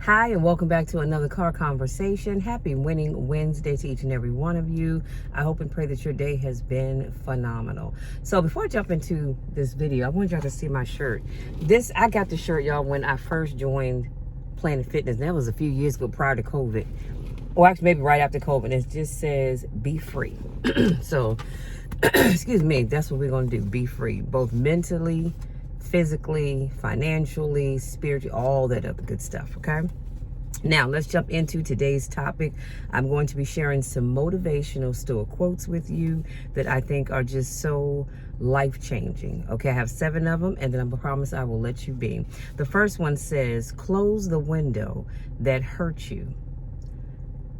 Hi, and welcome back to another car conversation. Happy winning Wednesday to each and every one of you. I hope and pray that your day has been phenomenal. So before I jump into this video, I want y'all to see my shirt. I got the shirt, y'all, when I first joined Planet Fitness. That was a few years ago prior to COVID. Or actually maybe right after COVID. It just says, be free. So, excuse me, that's what we're going to do. Be free, both mentally, physically, financially, spiritually, all that other good stuff, okay? Now, let's jump into today's topic. I'm going to be sharing some motivational Stoic quotes with you that I think are just so life-changing, okay? I have 7 of them, and then I promise I will let you be. The first one says, close the window that hurts you,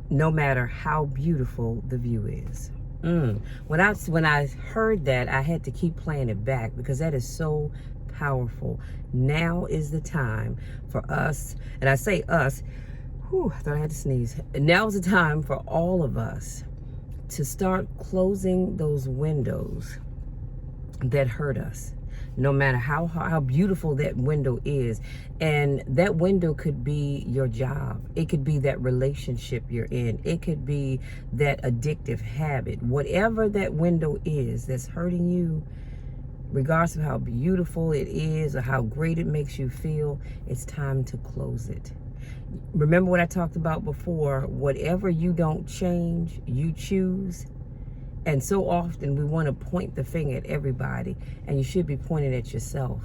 no matter how beautiful the view is. When I heard that, I had to keep playing it back because that is so powerful. Now is the time for us, and I say us, I thought I had to sneeze. Now is the time for all of us to start closing those windows that hurt us, no matter how beautiful that window is. And that window could be your job. It could be that relationship you're in. It could be that addictive habit. Whatever that window is that's hurting you, regardless of how beautiful it is or how great it makes you feel, it's time to close it. Remember what I talked about before, whatever you don't change, you choose. And so often we want to point the finger at everybody, and you should be pointing at yourself.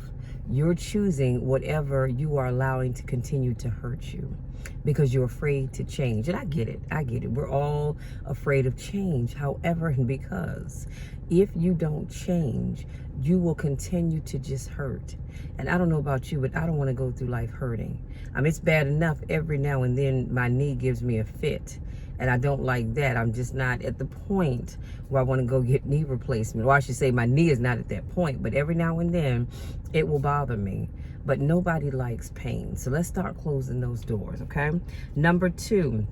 You're choosing whatever you are allowing to continue to hurt you because you're afraid to change. And I get it. We're all afraid of change. However, and because if you don't change, you will continue to just hurt. And I don't know about you, but I don't want to go through life hurting. I mean, it's bad enough every now and then my knee gives me a fit. And I don't like that. I'm just not at the point where I want to go get knee replacement. Or I should say my knee is not at that point. But every now and then, it will bother me. But nobody likes pain. So let's start closing those doors, okay? Number 2,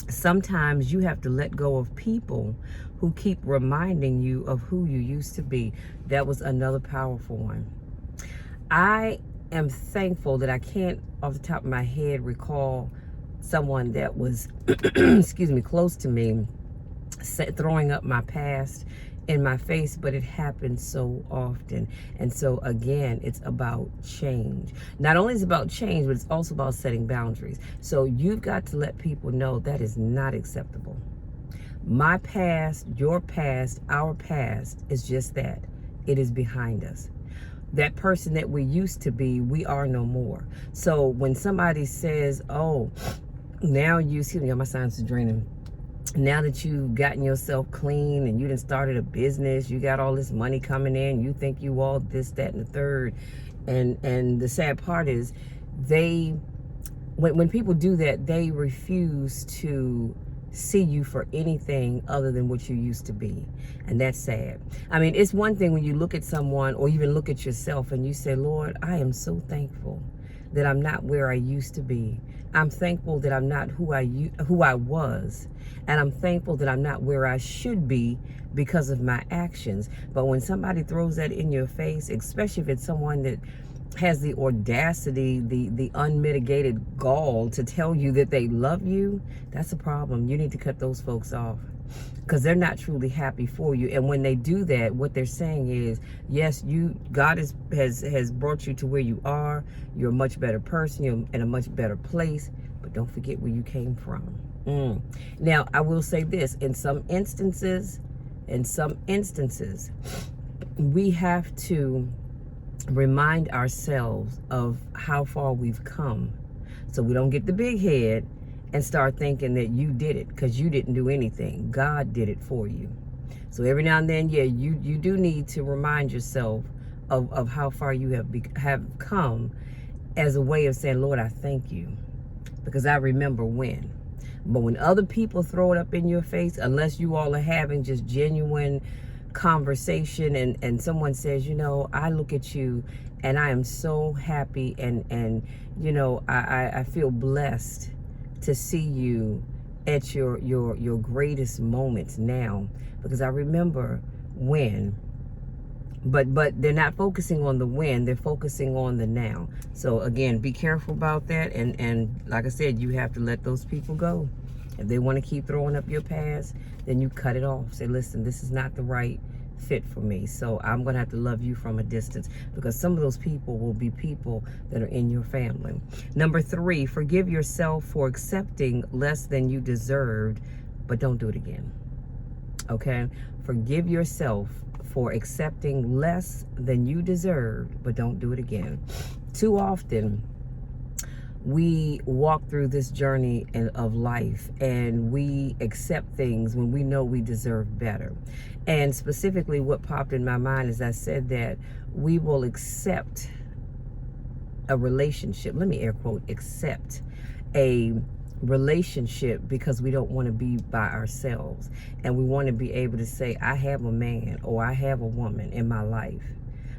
sometimes you have to let go of people who keep reminding you of who you used to be. That was another powerful one. I am thankful that I can't, off the top of my head, recall someone that was, excuse me, close to me, throwing up my past in my face, but it happens so often. And so again, it's about change. Not only is it about change, but it's also about setting boundaries. So you've got to let people know that is not acceptable. My past, your past, our past is just that. It is behind us. That person that we used to be, we are no more. So when somebody says, oh, now you, excuse me, my sinus is draining. Now that you've gotten yourself clean and you done started a business, you got all this money coming in, you think you all this, that, and the third. And the sad part is when people do that, they refuse to see you for anything other than what you used to be. And that's sad. I mean, it's one thing when you look at someone or even look at yourself and you say, Lord, I am so thankful that I'm not where I used to be. I'm thankful that I'm not who I was. And I'm thankful that I'm not where I should be because of my actions. But when somebody throws that in your face, especially if it's someone that has the audacity, the unmitigated gall to tell you that they love you, that's a problem. You need to cut those folks off because they're not truly happy for you. And when they do that, what they're saying is, yes, God has brought you to where you are. You're a much better person. You're in a much better place. But don't forget where you came from. Now, I will say this. In some instances, we have to remind ourselves of how far we've come so we don't get the big head and start thinking that you did it, because you didn't do anything. God did it for you. So every now and then, yeah, you do need to remind yourself of how far you have come as a way of saying, Lord, I thank you, because I remember when. But when other people throw it up in your face, unless you all are having just genuine conversation and someone says, you know, I look at you and I am so happy and you know, I feel blessed to see you at your greatest moments now, because I remember when But they're not focusing on the when, they're focusing on the now. So again, be careful about that. And like I said, you have to let those people go. If they want to keep throwing up your past, then you cut it off. Say, listen, this is not the right fit for me. So I'm going to have to love you from a distance, because some of those people will be people that are in your family. Number 3, forgive yourself for accepting less than you deserved, but don't do it again. Okay? Forgive yourself for accepting less than you deserved, but don't do it again. Too often, we walk through this journey of life and we accept things when we know we deserve better. And specifically what popped in my mind is I said that we will accept a relationship, let me air quote, accept a relationship because we don't want to be by ourselves, and we want to be able to say, I have a man or I have a woman in my life,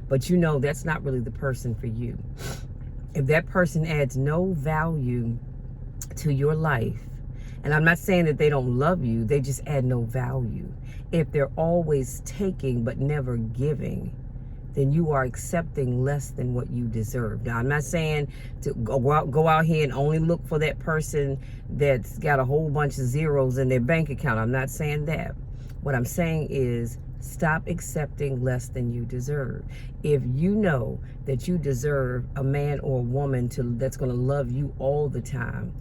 but you know that's not really the person for you. If that person adds no value to your life, and I'm not saying that they don't love you, they just add no value. If they're always taking but never giving, then you are accepting less than what you deserve. Now, I'm not saying to go out here and only look for that person that's got a whole bunch of zeros in their bank account. I'm not saying that. What I'm saying is stop accepting less than you deserve. If you know that you deserve a man or a woman that's going to love you all the time,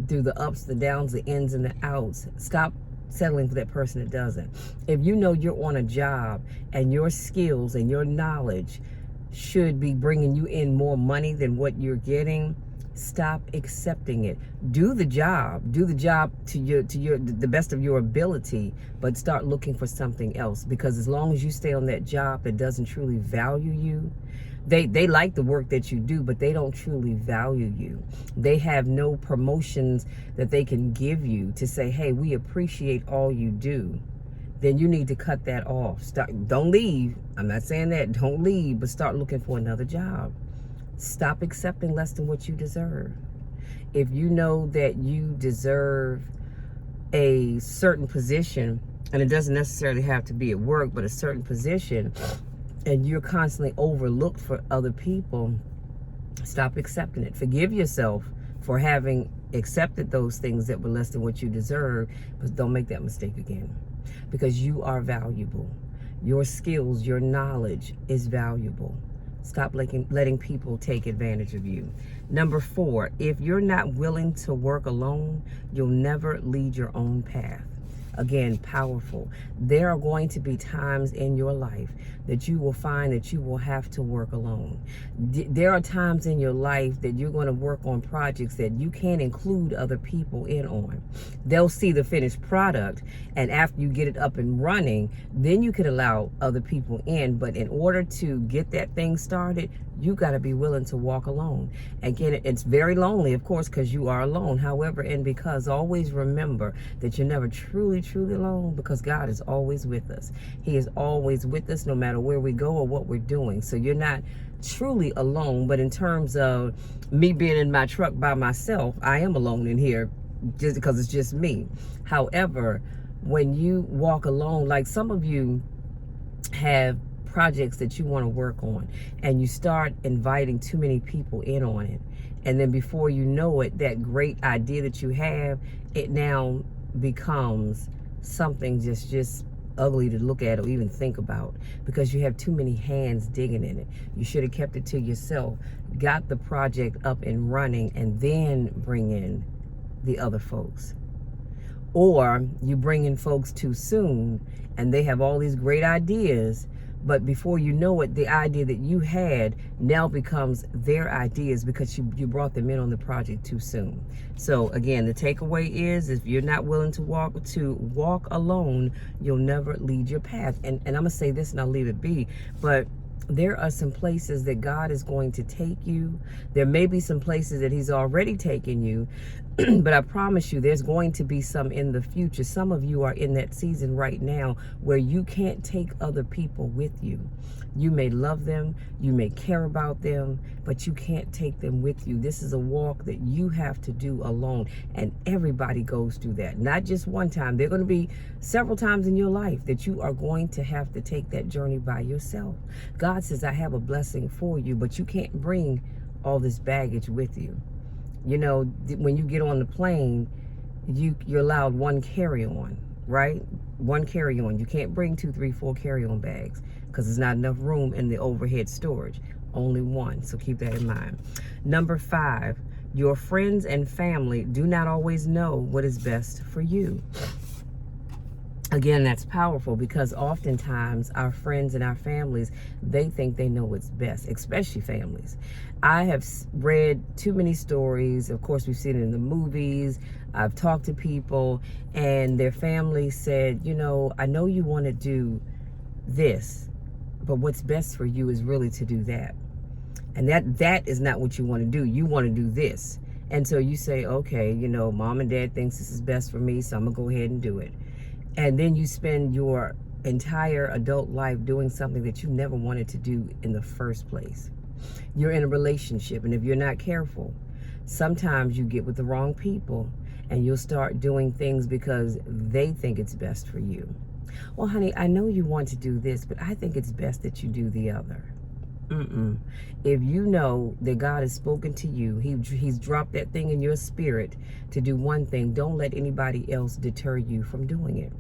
through the ups, the downs, the ins and the outs, stop settling for that person that doesn't. If you know you're on a job and your skills and your knowledge should be bringing you in more money than what you're getting, stop accepting it. Do the job to the best of your ability, but start looking for something else, because as long as you stay on that job that doesn't truly value you, they like the work that you do, but they don't truly value you. They have no promotions that they can give you to say, hey, we appreciate all you do. Then you need to cut that off. Don't leave. I'm not saying that. Don't leave, but start looking for another job. Stop accepting less than what you deserve. If you know that you deserve a certain position, and it doesn't necessarily have to be at work, but a certain position, and you're constantly overlooked for other people, stop accepting it. Forgive yourself for having accepted those things that were less than what you deserve, but don't make that mistake again, because you are valuable. Your skills, your knowledge is valuable. Stop letting people take advantage of you. Number 4, if you're not willing to work alone, you'll never lead your own path. Again, powerful. There are going to be times in your life that you will find that you will have to work alone. There are times in your life that you're going to work on projects that you can't include other people in on. They'll see the finished product, and after you get it up and running, then you could allow other people in. But in order to get that thing started, you got to be willing to walk alone. Again, it's very lonely, of course, because you are alone. However, and because, always remember that you're never truly alone, because God is always with us. He is always with us no matter where we go or what we're doing. So you're not truly alone. But in terms of me being in my truck by myself, I am alone in here just because it's just me. However, when you walk alone, like some of you have projects that you want to work on, and you start inviting too many people in on it, and then before you know it, that great idea that you have, it now becomes something just ugly to look at or even think about, because you have too many hands digging in it. You should have kept it to yourself, got the project up and running, and then bring in the other folks. Or you bring in folks too soon and they have all these great ideas, but before you know it, the idea that you had now becomes their ideas because you brought them in on the project too soon. So again, the takeaway is, if you're not willing to walk alone, you'll never lead your path. And I'm gonna say this and I'll leave it be, but there are some places that God is going to take you. There may be some places that He's already taken you But I promise you, there's going to be some in the future. Some of you are in that season right now where you can't take other people with you. You may love them, you may care about them, but you can't take them with you. This is a walk that you have to do alone. And everybody goes through that. Not just one time. There are going to be several times in your life that you are going to have to take that journey by yourself. God says, I have a blessing for you, but you can't bring all this baggage with you. You know, when you get on the plane, you're allowed one carry-on, right? One carry-on. You can't bring 2, 3, 4 carry-on bags because there's not enough room in the overhead storage. Only one. So keep that in mind. Number 5, your friends and family do not always know what is best for you. Again, that's powerful because oftentimes our friends and our families, they think they know what's best, especially families. I have read too many stories. Of course, we've seen it in the movies. I've talked to people and their family said, you know, I know you want to do this, but what's best for you is really to do that. And that is not what you want to do. You want to do this. And so you say, okay, you know, mom and dad thinks this is best for me, so I'm going to go ahead and do it. And then you spend your entire adult life doing something that you never wanted to do in the first place. You're in a relationship, and if you're not careful, sometimes you get with the wrong people and you'll start doing things because they think it's best for you. Well, honey, I know you want to do this, but I think it's best that you do the other. If you know that God has spoken to you, he's dropped that thing in your spirit to do one thing, don't let anybody else deter you from doing it.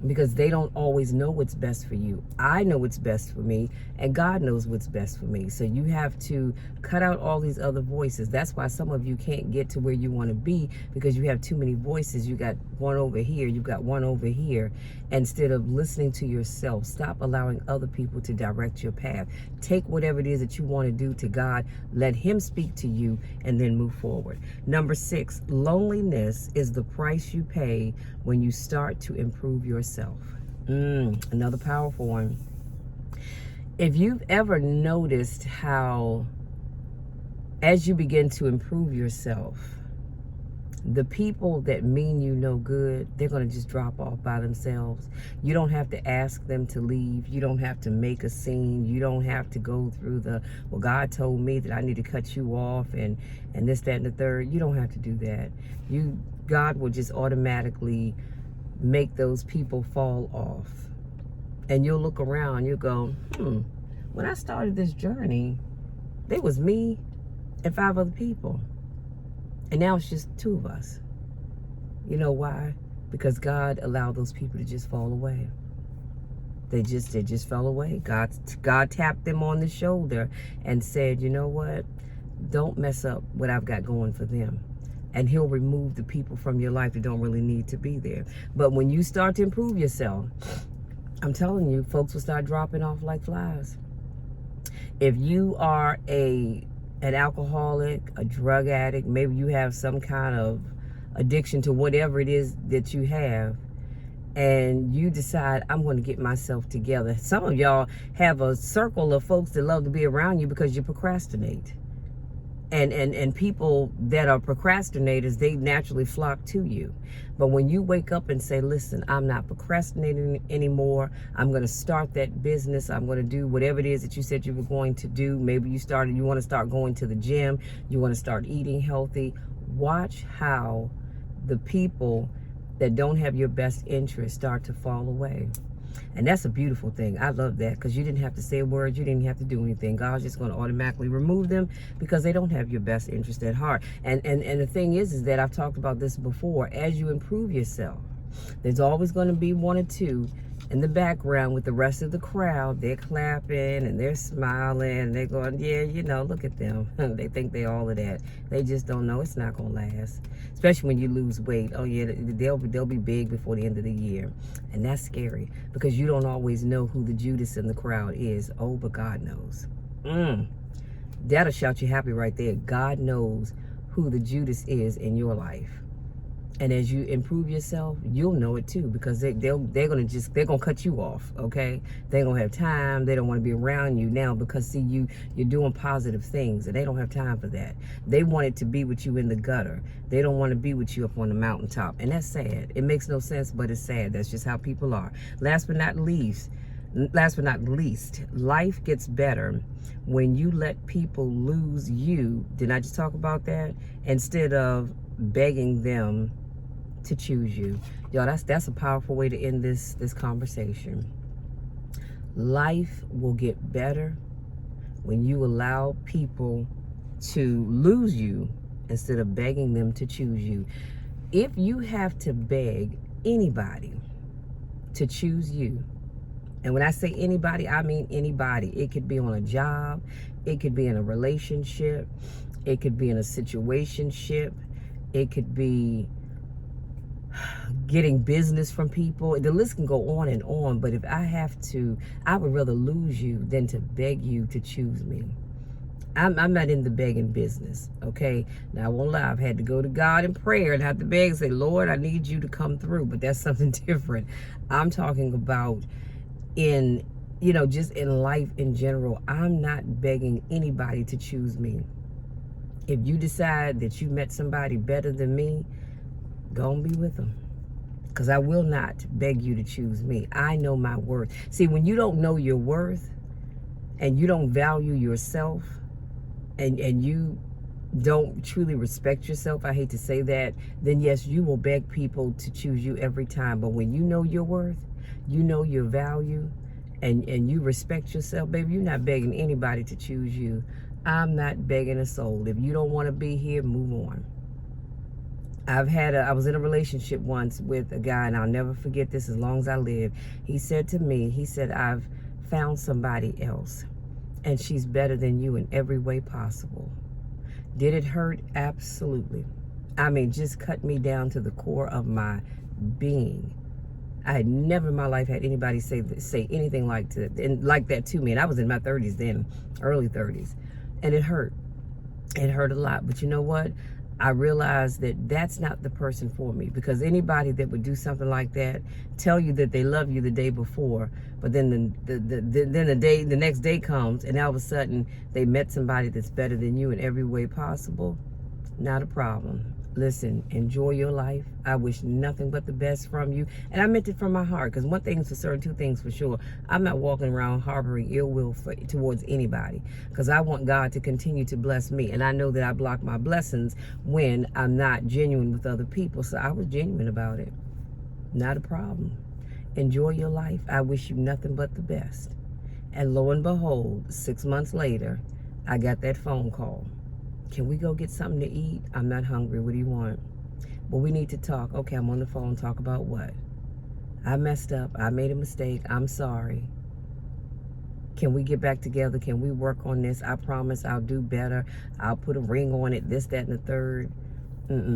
Because they don't always know what's best for you. I know what's best for me, and God knows what's best for me. So you have to cut out all these other voices. That's why some of you can't get to where you want to be, because you have too many voices. You got one over here, you got one over here. Instead of listening to yourself, stop allowing other people to direct your path. Take whatever it is that you want to do to God, let Him speak to you, and then move forward. Number 6, loneliness is the price you pay when you start to improve yourself. Another powerful one. If you've ever noticed how, as you begin to improve yourself, the people that mean you no good, they're going to just drop off by themselves. You don't have to ask them to leave. You don't have to make a scene. You don't have to go through the, well, God told me that I need to cut you off and this, that, and the third. You don't have to do that. God will just automatically make those people fall off. And you'll look around, you'll go, when I started this journey, there was me and 5 other people. And now it's just 2 of us. You know why? Because God allowed those people to just fall away. They just fell away. God tapped them on the shoulder and said, you know what? Don't mess up what I've got going for them. And He'll remove the people from your life that don't really need to be there. But when you start to improve yourself, I'm telling you, folks will start dropping off like flies. If you are an alcoholic, a drug addict, maybe you have some kind of addiction to whatever it is that you have, and you decide, I'm going to get myself together. Some of y'all have a circle of folks that love to be around you because you procrastinate. And people that are procrastinators, they naturally flock to you. But when you wake up and say, listen, I'm not procrastinating anymore. I'm going to start that business. I'm going to do whatever it is that you said you were going to do. Maybe you want to start going to the gym. You want to start eating healthy. Watch how the people that don't have your best interest start to fall away. And that's a beautiful thing. I love that, because you didn't have to say a word. You didn't have to do anything. God's just going to automatically remove them because they don't have your best interest at heart. And the thing is that I've talked about this before. As you improve yourself, there's always going to be 1 or 2 in the background with the rest of the crowd. They're clapping and they're smiling and they're going, yeah, you know, look at them. They think they're all of that. They just don't know it's not going to last. Especially when you lose weight. Oh yeah, they'll be big before the end of the year. And that's scary, because you don't always know who the Judas in the crowd is. Oh, but God knows. That'll shout you happy right there. God knows who the Judas is in your life. And as you improve yourself, you'll know it too, because they're gonna cut you off. Okay, they don't have time. They don't want to be around you now because see you're doing positive things, and they don't have time for that. They wanted to be with you in the gutter. They don't want to be with you up on the mountaintop, and that's sad. It makes no sense, but it's sad. That's just how people are. Last but not least, life gets better when you let people lose you. Didn't I just talk about that? Instead of begging them to choose you. Y'all, that's a powerful way to end this conversation. Life will get better when you allow people to lose you instead of begging them to choose you. If you have to beg anybody to choose you, and when I say anybody, I mean anybody. It could be on a job, it could be in a relationship, it could be in a situationship, it could be getting business from people. The list can go on and on, but if I have to, I would rather lose you than to beg you to choose me. I'm not in the begging business, okay? Now, I won't lie, I've had to go to God in prayer and have to beg and say, Lord, I need you to come through, but that's something different. I'm talking about just in life in general. I'm not begging anybody to choose me. If you decide that you met somebody better than me, go and be with them. Because I will not beg you to choose me. I know my worth. See, when you don't know your worth and you don't value yourself and you don't truly respect yourself, I hate to say that, then yes, you will beg people to choose you every time. But when you know your worth, you know your value, and you respect yourself, baby, you're not begging anybody to choose you. I'm not begging a soul. If you don't want to be here, move on. I was in a relationship once with a guy, and I'll never forget this as long as I live. He said to me, I've found somebody else, and she's better than you in every way possible. Did it hurt? Absolutely. I mean, just cut me down to the core of my being. I had never in my life had anybody say anything like that to me. And I was in my 30s then, early 30s. And it hurt. It hurt a lot. But you know what? I realized that that's not the person for me, because anybody that would do something like that, tell you that they love you the day before, but then the next day comes and all of a sudden they met somebody that's better than you in every way possible. Not a problem. Listen, enjoy your life. I wish nothing but the best from you. And I meant it from my heart, because one thing's for certain, two things for sure. I'm not walking around harboring ill will towards anybody, because I want God to continue to bless me. And I know that I block my blessings when I'm not genuine with other people. So I was genuine about it. Not a problem. Enjoy your life. I wish you nothing but the best. And lo and behold, 6 months later, I got that phone call. Can we go get something to eat? I'm not hungry. What do you want? Well, we need to talk. Okay, I'm on the phone. Talk about what? I messed up. I made a mistake. I'm sorry. Can we get back together? Can we work on this? I promise I'll do better. I'll put a ring on it, this, that, and the third.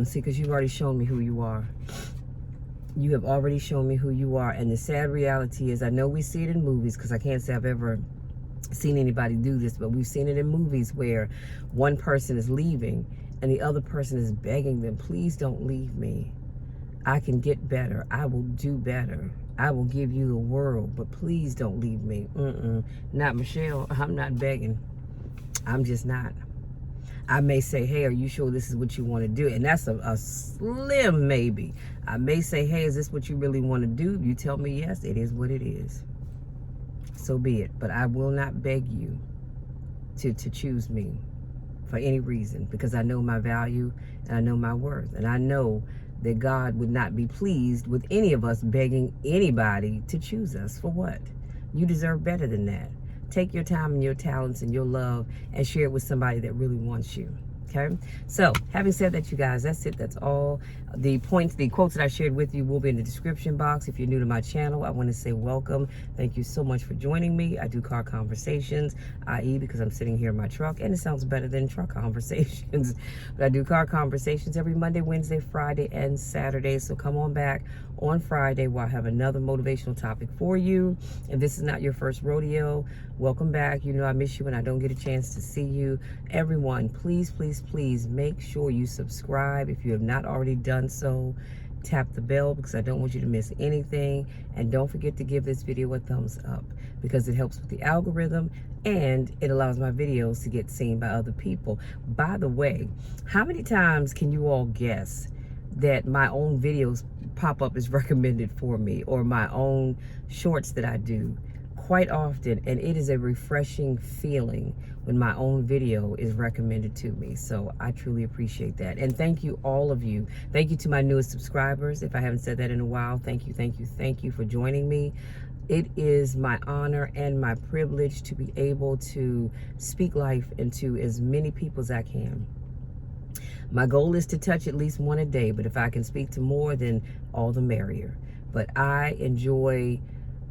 See, because you've already shown me who you are. You have already shown me who you are. And the sad reality is, I know we see it in movies, because I can't say I've ever seen anybody do this, but we've seen it in movies where one person is leaving and the other person is begging them, please don't leave me. I can get better. I will do better. I will give you the world, but please don't leave me. Not Michelle. I'm not begging. I'm just not. I may say, hey, are you sure this is what you want to do? And that's a slim maybe. I may say, hey, is this what you really want to do? You tell me yes, it is what it is. So be it. But I will not beg you to choose me for any reason, because I know my value and I know my worth. And I know that God would not be pleased with any of us begging anybody to choose us. For what? You deserve better than that. Take your time and your talents and your love and share it with somebody that really wants you. Okay, so having said that, you guys, that's it. That's all. The quotes that I shared with you will be in the description box. If you're new to my channel, I want to say welcome. Thank you so much for joining me. I do car conversations, i.e. because I'm sitting here in my truck, and it sounds better than truck conversations. But I do car conversations every Monday, Wednesday, Friday, and Saturday. So come on back on Friday where I have another motivational topic for you. If this is not your first rodeo, welcome back. You know I miss you when I don't get a chance to see you. Everyone, please, please, please make sure you subscribe if you have not already done so. Tap the bell because I don't want you to miss anything. And don't forget to give this video a thumbs up because it helps with the algorithm and it allows my videos to get seen by other people. By the way, how many times can you all guess that my own videos pop up as recommended for me, or my own shorts that I do? Quite often, and it is a refreshing feeling when my own video is recommended to me. So I truly appreciate that. And thank you, all of you. Thank you to my newest subscribers. If I haven't said that in a while, thank you for joining me. It is my honor and my privilege to be able to speak life into as many people as I can. My goal is to touch at least one a day, but if I can speak to more, then all the merrier. But I enjoy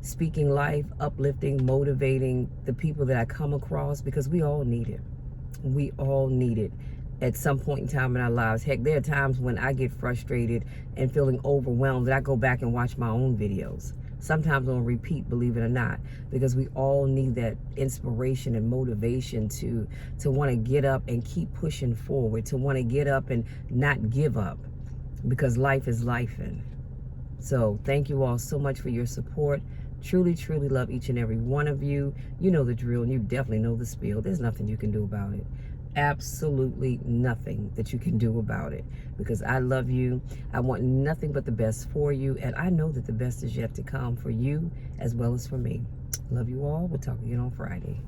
speaking life, uplifting, motivating the people that I come across, because we all need it. We all need it at some point in time in our lives. Heck, there are times when I get frustrated and feeling overwhelmed that I go back and watch my own videos. Sometimes on repeat, believe it or not, because we all need that inspiration and motivation to want to get up and keep pushing forward, to want to get up and not give up, because life is lifing. So thank you all so much for your support. Truly, truly love each and every one of you. You know the drill, and you definitely know the spiel. There's nothing you can do about it. Absolutely nothing that you can do about it, because I love you. I want nothing but the best for you, and I know that the best is yet to come for you as well as for me. Love you all. We'll talk again on Friday.